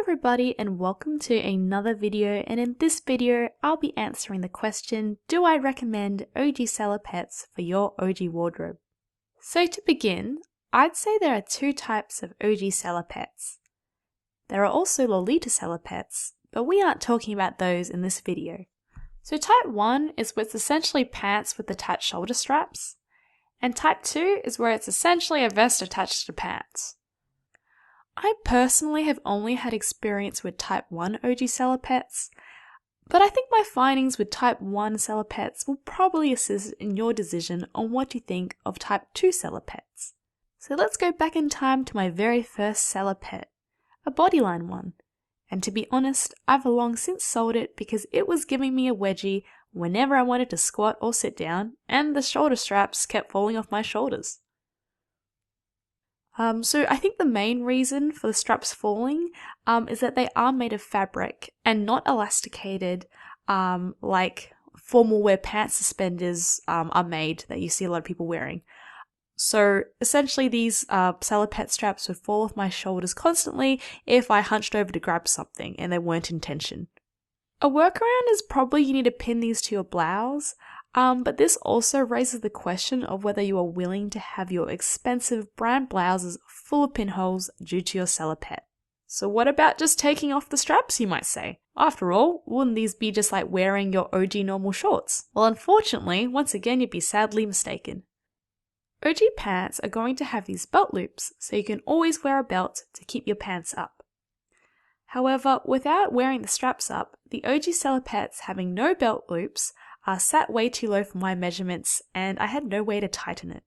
everybody and welcome to another video, and in this video I'll be answering the question, do I recommend Ouji Salopettes for your Ouji wardrobe? So to begin, I'd say there are two types of Ouji Salopettes. There are also Lolita Salopettes, but we aren't talking about those in this video. So type 1 is where it's essentially pants with attached shoulder straps, and type 2 is where it's essentially a vest attached to pants. I personally have only had experience with type 1 Ouji Salopettes, but I think my findings with type 1 Salopettes will probably assist in your decision on what you think of type 2 Salopettes. So let's go back in time to my very first Salopette, a Bodyline one, and to be honest, I've long since sold it because it was giving me a wedgie whenever I wanted to squat or sit down, and the shoulder straps kept falling off my shoulders. So I think the main reason for the straps falling is that they are made of fabric and not elasticated like formal wear pants suspenders are made that you see a lot of people wearing. So essentially these salopette straps would fall off my shoulders constantly if I hunched over to grab something and they weren't in tension. A workaround is probably you need to pin these to your blouse. But this also raises the question of whether you are willing to have your expensive brand blouses full of pinholes due to your salopette. So what about just taking off the straps, you might say? After all, wouldn't these be just like wearing your Ouji normal shorts? Well, unfortunately, once again you'd be sadly mistaken. Ouji pants are going to have these belt loops, so you can always wear a belt to keep your pants up. However, without wearing the straps up, the Ouji Salopettes having no belt loops sat way too low for my measurements, and I had no way to tighten it.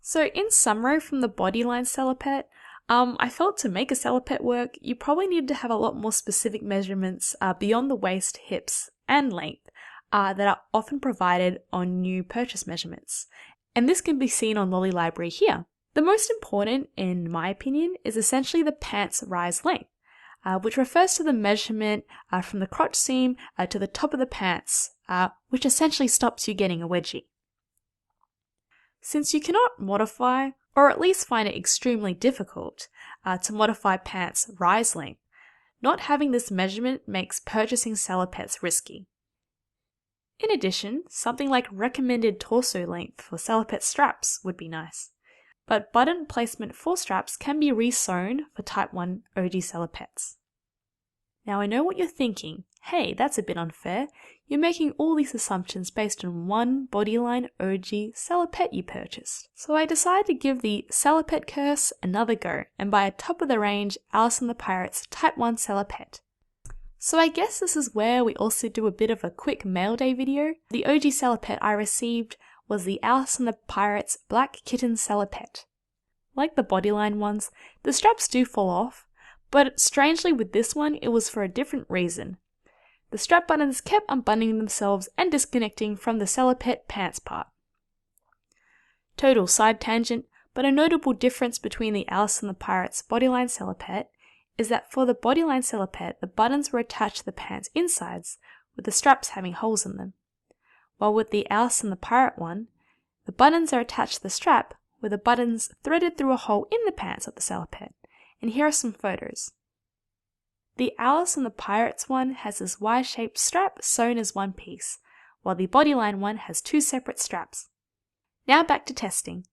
So in summary from the Bodyline Salopette, I felt to make a salopette work, you probably needed to have a lot more specific measurements beyond the waist, hips, and length that are often provided on new purchase measurements. And this can be seen on Lolly Library here. The most important, in my opinion, is essentially the pants rise length, which refers to the measurement from the crotch seam to the top of the pants, which essentially stops you getting a wedgie. Since you cannot modify, or at least find it extremely difficult, to modify pants rise length, not having this measurement makes purchasing salopettes risky. In addition, something like recommended torso length for salopette straps would be nice, but button placement for straps can be re-sewn for type 1 Ouji Salopettes. Now I know what you're thinking, hey, that's a bit unfair, you're making all these assumptions based on one Bodyline Ouji Salopette you purchased. So I decided to give the Salopette curse another go and buy a top of the range Alice and the Pirates type 1 Salopette. So I guess this is where we also do a bit of a quick mail day video. The Ouji Salopette I received was the Alice and the Pirates Black Kitten Salopette. Like the Bodyline ones, the straps do fall off, but strangely with this one it was for a different reason. The strap buttons kept unbuttoning themselves and disconnecting from the salopette pants part. Total side tangent, but a notable difference between the Alice and the Pirates Bodyline Salopette is that for the Bodyline Salopette the buttons were attached to the pants insides, with the straps having holes in them. While with the Alice and the Pirate one, the buttons are attached to the strap, with the buttons threaded through a hole in the pants of the salopette. And here are some photos. The Alice and the Pirates one has this Y-shaped strap sewn as one piece, while the Bodyline one has two separate straps. Now back to testing.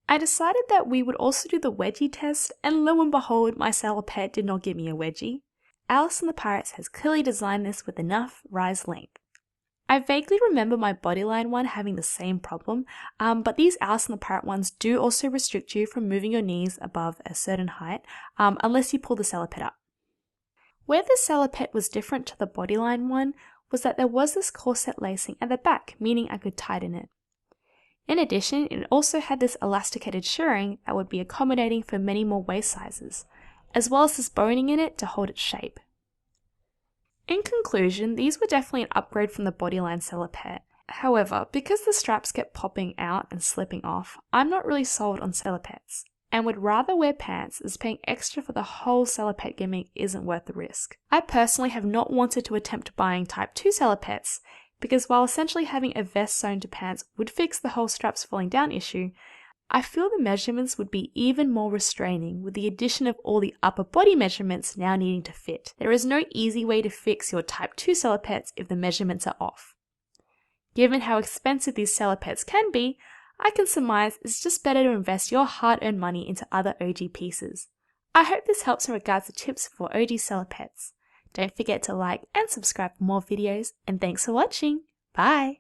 I decided that we would also do the wedgie test, and lo and behold, my salopette did not give me a wedgie. Alice and the Pirates has clearly designed this with enough rise length. I vaguely remember my Bodyline one having the same problem, but these Alice and the Pirate ones do also restrict you from moving your knees above a certain height, unless you pull the salopette up. Where the salopette was different to the Bodyline one was that there was this corset lacing at the back, meaning I could tighten it. In addition, it also had this elasticated shirring that would be accommodating for many more waist sizes, as well as this boning in it to hold its shape. In conclusion, these were definitely an upgrade from the Bodyline Salopette. However, because the straps kept popping out and slipping off, I'm not really sold on salopettes, and would rather wear pants as paying extra for the whole salopette gimmick isn't worth the risk. I personally have not wanted to attempt buying type 2 salopettes, because while essentially having a vest sewn to pants would fix the whole straps falling down issue, I feel the measurements would be even more restraining with the addition of all the upper body measurements now needing to fit. There is no easy way to fix your type 2 salopettes if the measurements are off. Given how expensive these salopettes can be, I can surmise it's just better to invest your hard-earned money into other Ouji pieces. I hope this helps in regards to tips for Ouji salopettes. Don't forget to like and subscribe for more videos, and thanks for watching. Bye!